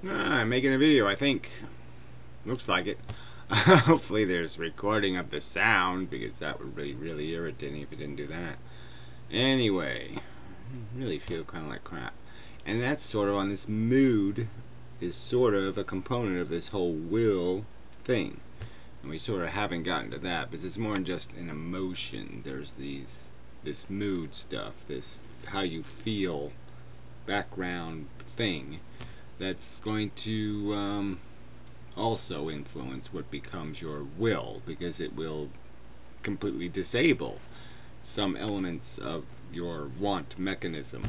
I'm making a video, I think. Looks like it. Hopefully there's recording of the sound, because that would be really irritating if it didn't do that. Anyway, I really feel kind of like crap. And that's sort of on this mood is sort of a component of this whole will thing. And we sort of haven't gotten to that, because it's more than just an emotion. There's this mood stuff, this how you feel background thing that's going to also influence what becomes your will, because it will completely disable some elements of your want mechanism.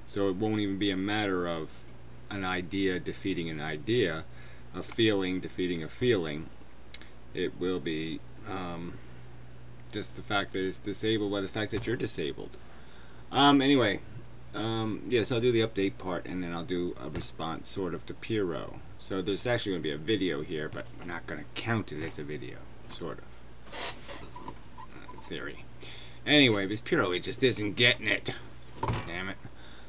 So it won't even be a matter of an idea defeating an idea, a feeling defeating a feeling. It will be just the fact that it's disabled by the fact that you're disabled. Anyway, yeah, so I'll do the update part, and then I'll do a response sort of to Piero. So there's actually going to be a video here, but we're not going to count it as a video, sort of. Theory. Anyway, because Piero, it just isn't getting it. Damn it.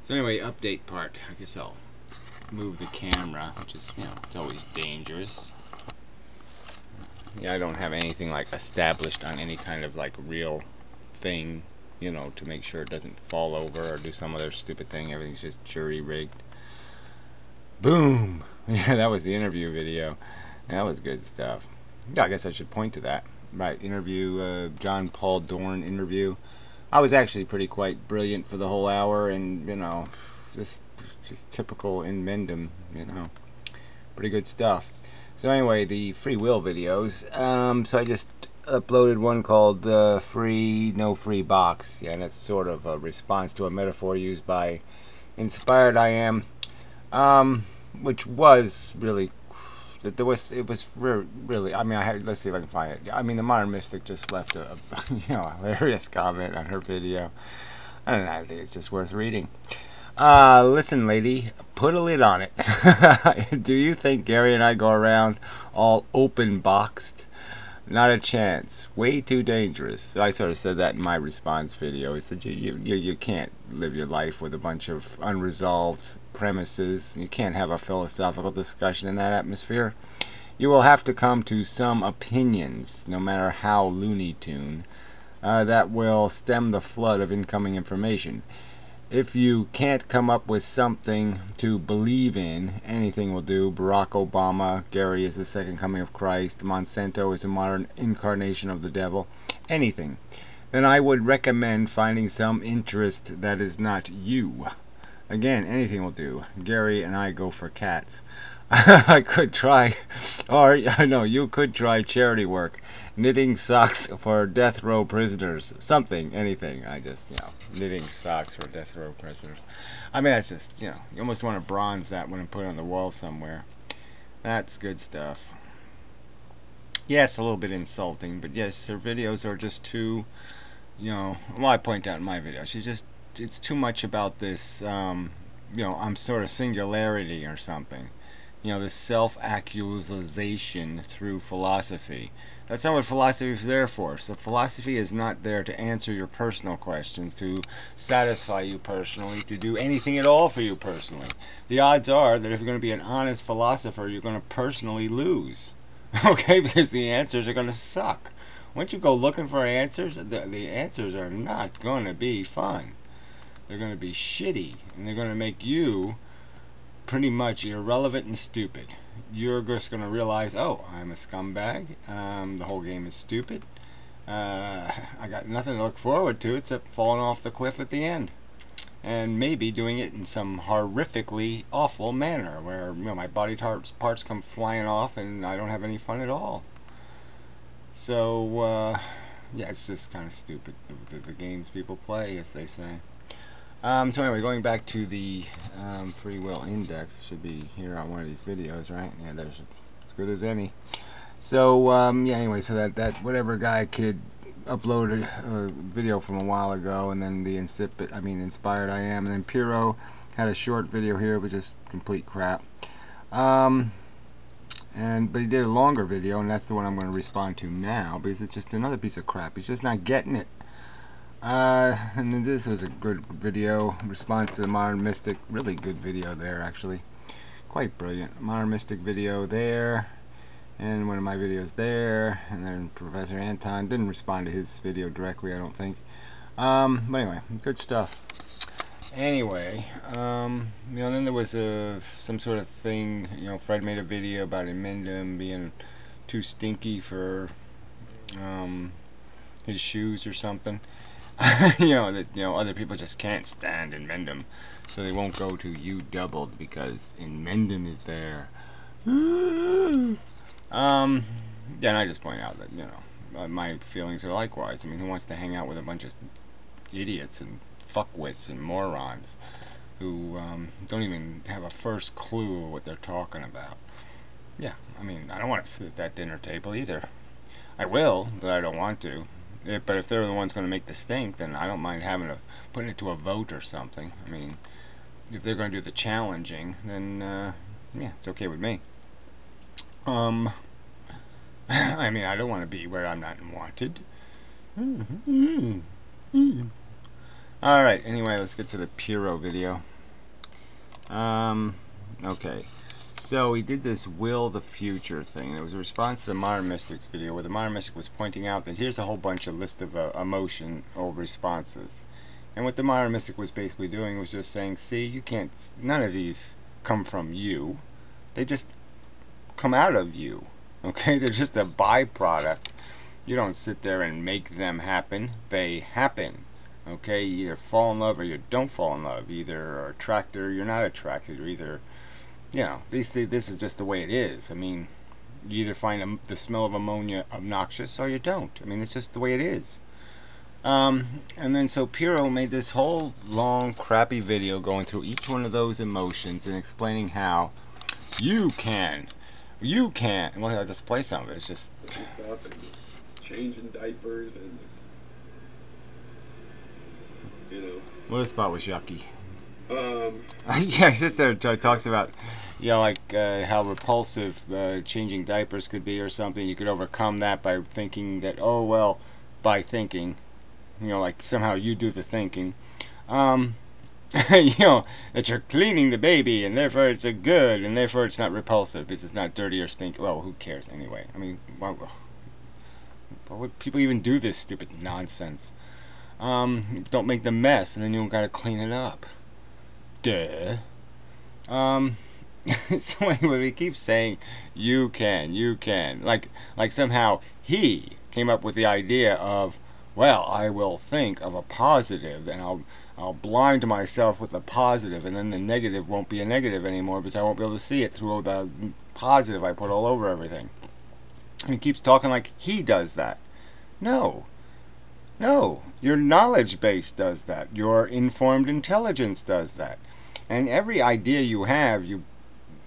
So anyway, update part. I guess I'll move the camera, which is, you know, it's always dangerous. Yeah, I don't have anything like established on any kind of like real thing, you know, to make sure it doesn't fall over or do some other stupid thing. Everything's just jury rigged. Boom! Yeah, that was the interview video. That was good stuff. Yeah, I guess I should point to that. Right, interview, John Paul Dorn interview. I was actually pretty quite brilliant for the whole hour, and, you know, just typical inmendham, you know. Pretty good stuff. So anyway, the free will videos. So I just uploaded one called Free No Free Box. Yeah, and it's sort of a response to a metaphor used by Inspired I Am, which was really, it was really. I mean, let's see if I can find it. I mean, the Modern Mystic just left a you know, hilarious comment on her video. I don't know. I think it's just worth reading. Listen, lady, put a lid on it. Do you think Gary and I go around all open boxed? Not a chance. Way too dangerous. So I sort of said that in my response video. I said you can't live your life with a bunch of unresolved premises. You can't have a philosophical discussion in that atmosphere. You will have to come to some opinions, no matter how Looney Tune, that will stem the flood of incoming information. If you can't come up with something to believe in, anything will do. Barack Obama, Gary is the second coming of Christ, Monsanto is a modern incarnation of the devil, anything. Then I would recommend finding some interest that is not you. Again, anything will do. Gary and I go for cats. I could try, or I know you could try charity work, knitting socks for death row prisoners, something, anything. I just, you know, knitting socks for death row prisoners. I mean, that's just, you know, you almost want to bronze that one and put it on the wall somewhere. That's good stuff. Yes, a little bit insulting, but yes, her videos are just too, you know, well, I point out in my video, it's too much about this, you know, I'm sort of singularity or something. You know, this self-actualization through philosophy. That's not what philosophy is there for. So philosophy is not there to answer your personal questions, to satisfy you personally, to do anything at all for you personally. The odds are that if you're going to be an honest philosopher, you're going to personally lose. Okay? Because the answers are going to suck. Once you go looking for answers, the answers are not going to be fun. They're going to be shitty. And they're going to make you pretty much irrelevant and stupid. You're just going to realize, oh, I'm a scumbag. The whole game is stupid. I got nothing to look forward to except falling off the cliff at the end. And maybe doing it in some horrifically awful manner where, you know, my body parts come flying off and I don't have any fun at all. So, yeah, it's just kind of stupid, the games people play, as they say. So anyway, going back to the free will index, should be here on one of these videos, right? Yeah, there's as good as any. So yeah, anyway, so that whatever guy kid uploaded a video from a while ago, and then the Inspired I Am, and then Piero had a short video here, which is complete crap. But he did a longer video, and that's the one I'm going to respond to now, because it's just another piece of crap. He's just not getting it. And then this was a good video, response to the Modern Mystic, really good video there actually. Quite brilliant. Modern Mystic video there, and one of my videos there, and then Professor Anton didn't respond to his video directly, I don't think. But anyway, good stuff. Anyway, then there was some sort of thing. Fred made a video about inmendham being too stinky for his shoes or something. Other people just can't stand inmendham, so they won't go to U doubled because inmendham is there. And I just point out that my feelings are likewise. I mean, who wants to hang out with a bunch of idiots and fuckwits and morons who don't even have a first clue what they're talking about? Yeah, I mean, I don't want to sit at that dinner table either. I will, but I don't want to. But if they're the ones going to make the stink, then I don't mind putting it to a vote or something. I mean, if they're going to do the challenging, then yeah, it's okay with me. I mean, I don't want to be where I'm not wanted. Alright, anyway, let's get to the Piro video. Okay. So he did this will the future thing. It was a response to the Modern Mystics video where the Modern Mystic was pointing out that here's a whole bunch of list of emotional responses. And what the Modern Mystic was basically doing was just saying, see, you can't, none of these come from you. They just come out of you. Okay? They're just a byproduct. You don't sit there and make them happen. They happen. Okay? You either fall in love or you don't fall in love. Either you're attracted or you're not attracted. Or either, this is just the way it is. I mean, you either find the smell of ammonia obnoxious or you don't. I mean, it's just the way it is. And then so Piro made this whole long crappy video going through each one of those emotions and explaining how you can. Well, I'll just play some of it. It's just stuff and changing diapers and Well, this part was yucky. Yeah, he sits there and talks about, how repulsive changing diapers could be or something. You could overcome that by thinking that, by thinking, like somehow you do the thinking. That you're cleaning the baby and therefore it's a good and therefore it's not repulsive because it's not dirty or stinky. Well, who cares anyway? I mean, why would people even do this stupid nonsense? Don't make the mess and then you don't gotta clean it up. Duh. So anyway, we keep saying you can, like somehow he came up with the idea of, well, I will think of a positive and I'll blind myself with the positive, and then the negative won't be a negative anymore because I won't be able to see it through the positive I put all over everything. And he keeps talking like he does that. No, your knowledge base does that. Your informed intelligence does that. And every idea you have,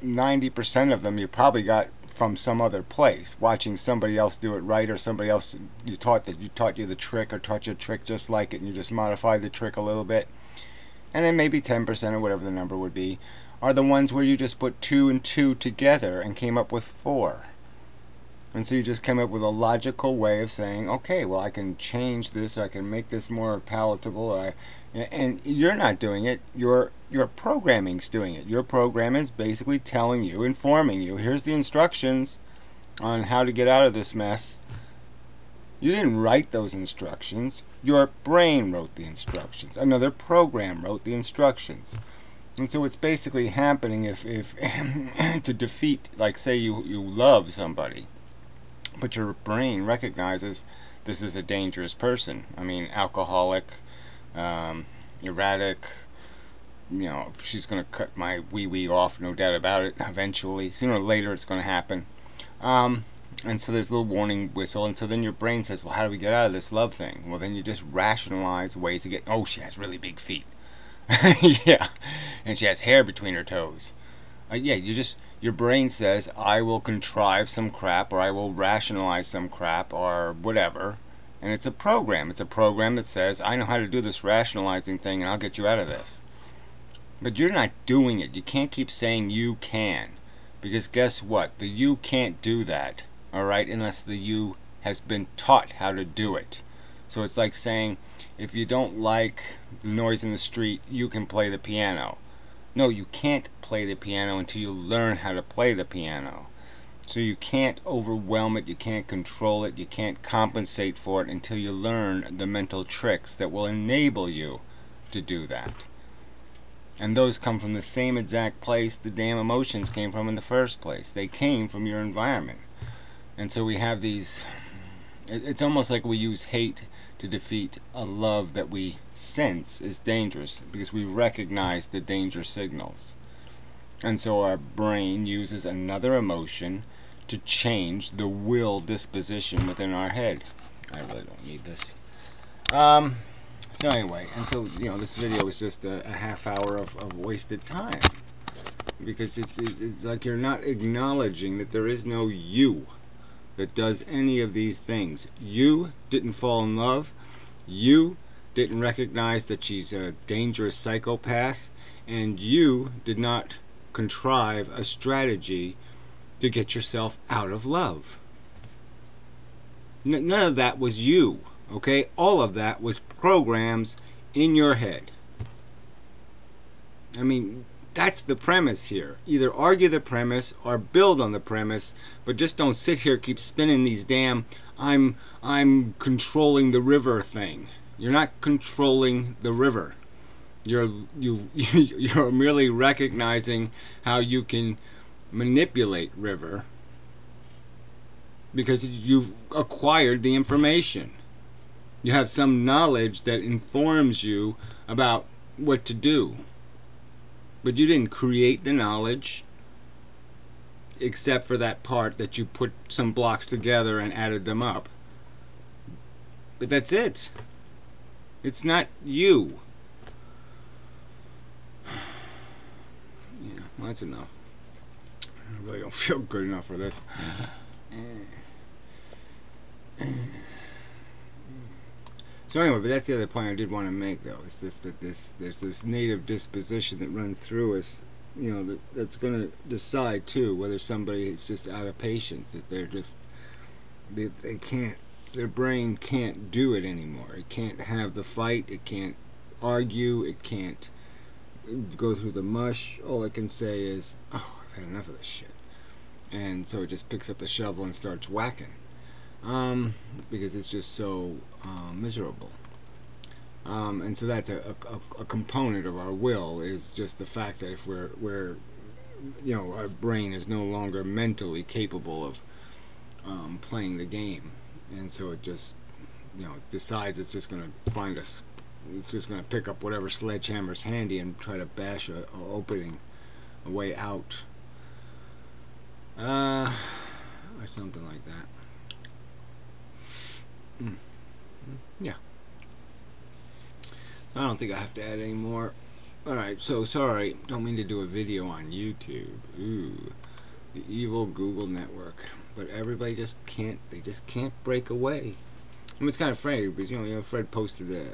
90% of them you probably got from some other place, watching somebody else do it right, or somebody else taught you the trick, or taught you a trick just like it, and you just modified the trick a little bit. And then maybe 10%, or whatever the number would be, are the ones where you just put 2 and 2 together and came up with 4. And so you just came up with a logical way of saying, okay, well, I can change this, I can make this more palatable, and you're not doing it, your programming's doing it. Your program is basically telling you, informing you, here's the instructions on how to get out of this mess. You didn't write those instructions, your brain wrote the instructions. Another program wrote the instructions. And so what's basically happening if to defeat, like say you love somebody, but your brain recognizes this is a dangerous person. I mean, alcoholic, erratic, she's going to cut my wee-wee off, no doubt about it, eventually. Sooner or later it's going to happen. And so there's a little warning whistle, and so then your brain says, well, how do we get out of this love thing? Well, then you just rationalize ways to get, she has really big feet. Yeah, and she has hair between her toes. Yeah, your brain says, I will contrive some crap, or I will rationalize some crap, or whatever. And it's a program. It's a program that says, I know how to do this rationalizing thing, and I'll get you out of this. But you're not doing it. You can't keep saying you can. Because guess what? The you can't do that, alright, unless the you has been taught how to do it. So it's like saying, if you don't like the noise in the street, you can play the piano. No, you can't play the piano until you learn how to play the piano. So you can't overwhelm it, you can't control it, you can't compensate for it until you learn the mental tricks that will enable you to do that. And those come from the same exact place the damn emotions came from in the first place. They came from your environment. And so we have these... It's almost like we use hate to defeat a love that we sense is dangerous, because we recognize the danger signals. And so our brain uses another emotion to change the will disposition within our head. I really don't need this. So anyway, and so, you know, this video is just a half hour of wasted time. Because it's like you're not acknowledging that there is no you that does any of these things. You didn't fall in love. You didn't recognize that she's a dangerous psychopath. And you did not contrive a strategy to get yourself out of love. None of that was you. Okay, all of that was programs in your head. I mean, that's the premise here. Either argue the premise or build on the premise, but just don't sit here keep spinning these damn I'm controlling the river thing. You're not controlling the river. You're merely recognizing how you can manipulate river because you've acquired the information. You have some knowledge that informs you about what to do. But you didn't create the knowledge, except for that part that you put some blocks together and added them up. But that's it. It's not you. Yeah, well, that's enough. I really don't feel good enough for this. So anyway, but that's the other point I did want to make, though. It's just that there's this native disposition that runs through us, you know, that's going to decide too whether somebody is just out of patience, that they're just they can't, their brain can't do it anymore. It can't have the fight. It can't argue. It can't go through the mush. All it can say is, "Oh, I've had enough of this shit," and so it just picks up the shovel and starts whacking. Because it's just so miserable. And so that's a component of our will, is just the fact that if we're you know, our brain is no longer mentally capable of playing the game, and so it just, you know, decides it's just going to find us, it's just going to pick up whatever sledgehammer's handy and try to bash a opening, a way out, or something like that. Yeah. I don't think I have to add any more. Alright, so sorry, don't mean to do a video on YouTube. Ooh, the evil Google network. But everybody just can't, they just can't break away. I mean, it's kind of funny, because, you know, Fred posted the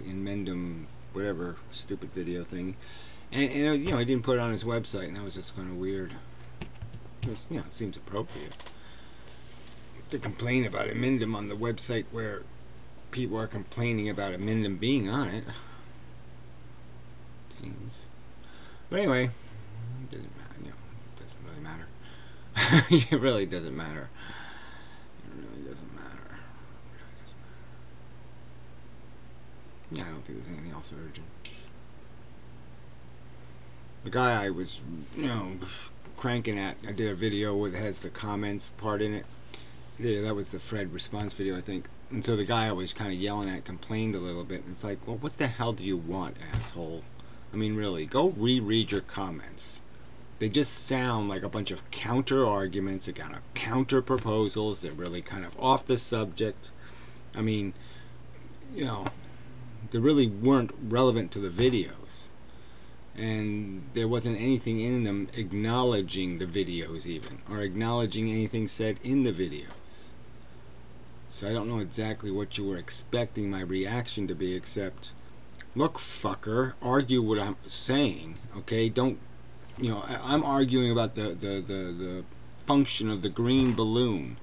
inmendham, whatever, stupid video thing. And you know, he didn't put it on his website, and that was just kind of weird. Just, you know, it seems appropriate to complain about inmendham on the website where people are complaining about inmendham being on it. Seems. But anyway, it doesn't matter. You know, it doesn't really matter. It really doesn't matter. It really doesn't matter. It really doesn't matter. Yeah, I don't think there's anything else urgent. The guy I was, you know, cranking at, I did a video that has the comments part in it. Yeah, that was the Fred response video, I think. And so the guy I was kind of yelling at complained a little bit. And it's like, well, what the hell do you want, asshole? I mean, really, go reread your comments. They just sound like a bunch of counter arguments, kind of counter proposals. They're really kind of off the subject. I mean, you know, they really weren't relevant to the videos. And there wasn't anything in them acknowledging the videos even, or acknowledging anything said in the videos. So I don't know exactly what you were expecting my reaction to be, except, look, fucker, argue what I'm saying, okay? Don't, you know, I'm arguing about the function of the green balloon,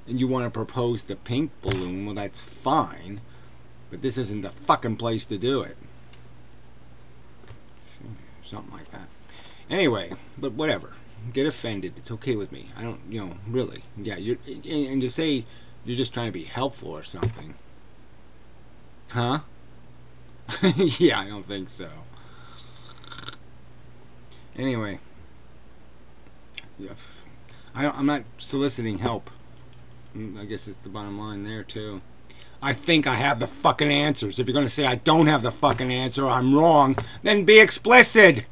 and you want to propose the pink balloon. Well, that's fine, but this isn't the fucking place to do it. Something like that. Anyway, but whatever. Get offended. It's okay with me. I don't, you know, really. Yeah, and to say you're just trying to be helpful or something. Huh? Yeah, I don't think so. Anyway. Yeah. I'm not soliciting help. I guess it's the bottom line there, too. I think I have the fucking answers. If you're going to say I don't have the fucking answer or I'm wrong, then be explicit.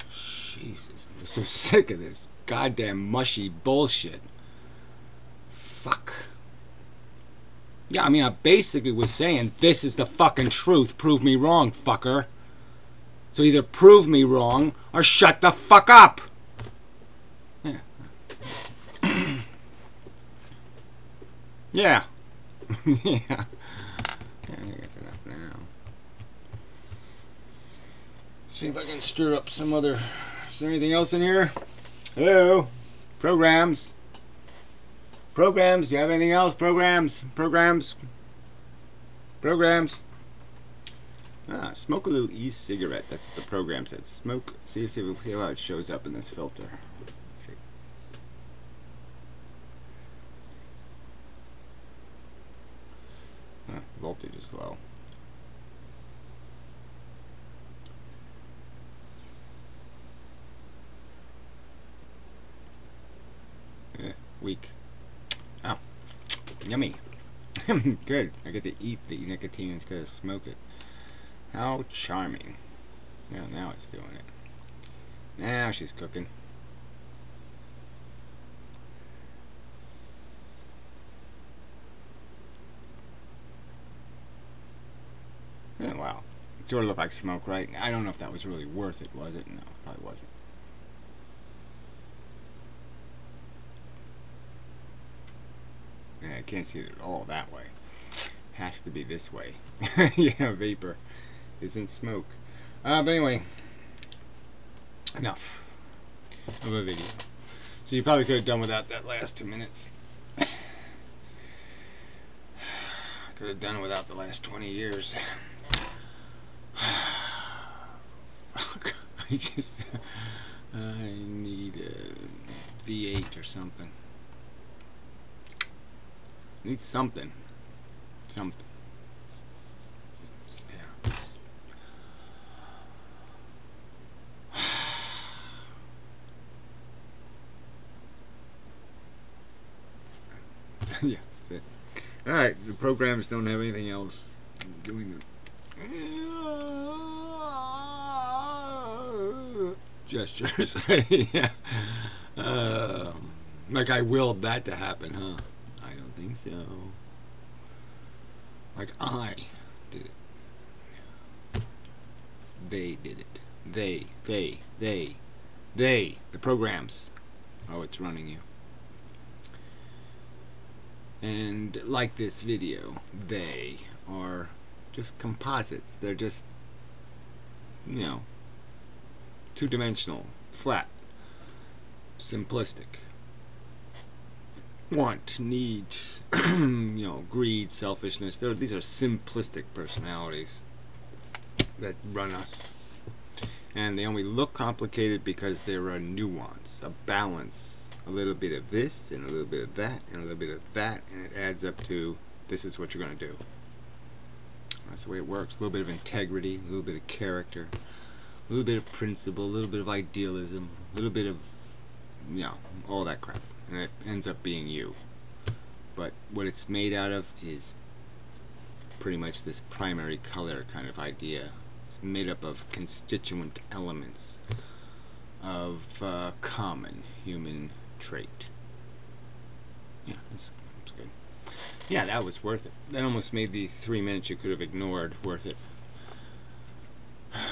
Jesus, I'm so sick of this goddamn mushy bullshit. Fuck. Yeah, I mean, I basically was saying this is the fucking truth. Prove me wrong, fucker. So either prove me wrong or shut the fuck up. Yeah. Yeah. Yeah. Yeah, I think that's enough now. See if I can stir up some other... Is there anything else in here? Hello? Programs. Programs. Do you have anything else? Programs. Programs. Programs. Ah, smoke a little e-cigarette. That's what the program said. Smoke. See how it shows up in this filter. Let's see. Voltage is low. Weak. Oh, yummy. Good. I get to eat the nicotine instead of smoke it. How charming. Yeah, now it's doing it. Now she's cooking. Oh, wow. It sort of looked like smoke, right? I don't know if that was really worth it, was it? No, it probably wasn't. Yeah, I can't see it at all that way. Has to be this way. Yeah, vapor isn't smoke. But anyway, enough of a video. So you probably could have done without that last 2 minutes. Could have done without the last 20 years. I need a V8 or something. I need something. Something. Yeah. Yeah, that's it. Alright, the programs don't have anything else. I'm doing the gestures. Yeah. Like I willed that to happen, huh? I don't think so. Like I did it. They did it. They. The programs. Oh, it's running you. And like this video, they are just composites. They're just, you know, two-dimensional, flat, simplistic. Want, need, you know, greed, selfishness. These are simplistic personalities that run us. And they only look complicated because they're a nuance, a balance. A little bit of this, and a little bit of that, and a little bit of that, and it adds up to, this is what you're going to do. That's the way it works. A little bit of integrity, a little bit of character, a little bit of principle, a little bit of idealism, a little bit of, you know, all that crap. And it ends up being you. But what it's made out of is pretty much this primary color kind of idea. It's made up of constituent elements of common human trait. Yeah, that's good. Yeah, that was worth it. That almost made the 3 minutes you could have ignored worth it. Okay.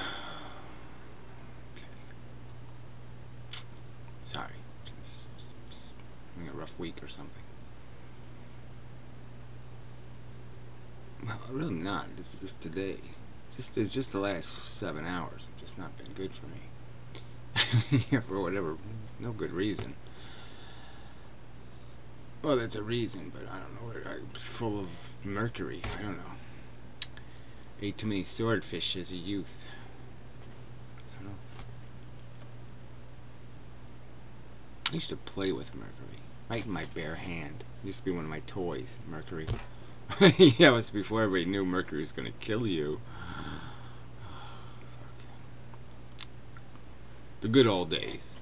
Sorry. Just having a rough week or something. Well, really not. It's just today. It's just the last 7 hours have just not been good for me. For whatever, no good reason. Well, that's a reason, but I don't know. I'm full of mercury. I don't know. Ate too many swordfish as a youth. I don't know. used to play with mercury, right in my bare hand. It used to be one of my toys, mercury. Yeah, it was before everybody knew mercury was going to kill you. The good old days.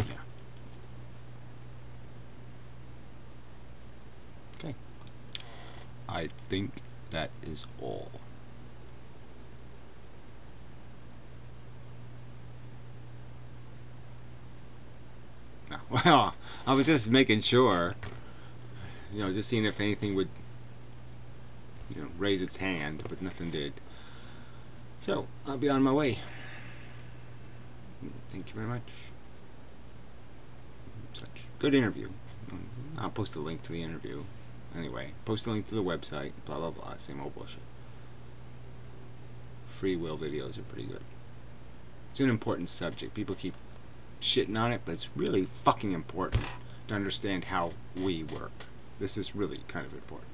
Yeah. Okay. I think that is all. No. Well, I was just making sure, you know, just seeing if anything would, you know, raise its hand, but nothing did. So, I'll be on my way. Thank you very much. Such good interview. I'll post a link to the interview. Anyway, post a link to the website, blah blah blah, same old bullshit. Free will videos are pretty good. It's an important subject. People keep shitting on it, but it's really fucking important to understand how we work. This is really kind of important.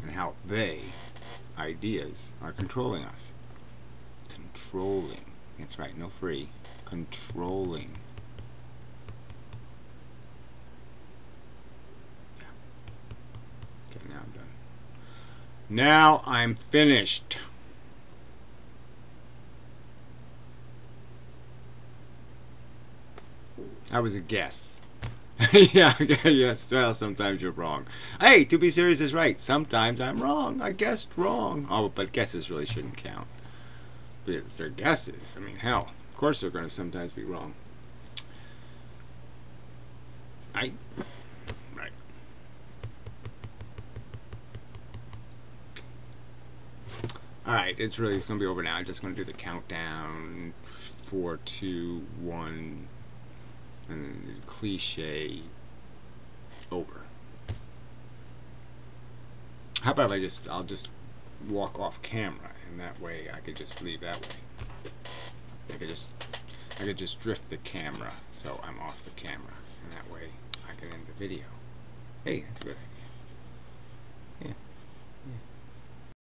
And how they, ideas, are controlling us. Controlling. That's right, no free. Controlling. Yeah. Okay, now I'm done. Now I'm finished. That was a guess. Yeah, yes, well, sometimes you're wrong. Hey, to be serious is right. Sometimes I'm wrong. I guessed wrong. Oh, but guesses really shouldn't count. Because they're guesses. I mean, hell, of course they're going to sometimes be wrong. Right. Alright, it's going to be over now. I'm just going to do the countdown. 4, 2, 1... and then the cliche over. How about if I'll just walk off camera, and that way I could just leave that way. I could just drift the camera so I'm off the camera, and that way I can end the video. Hey, that's a good idea. Yeah.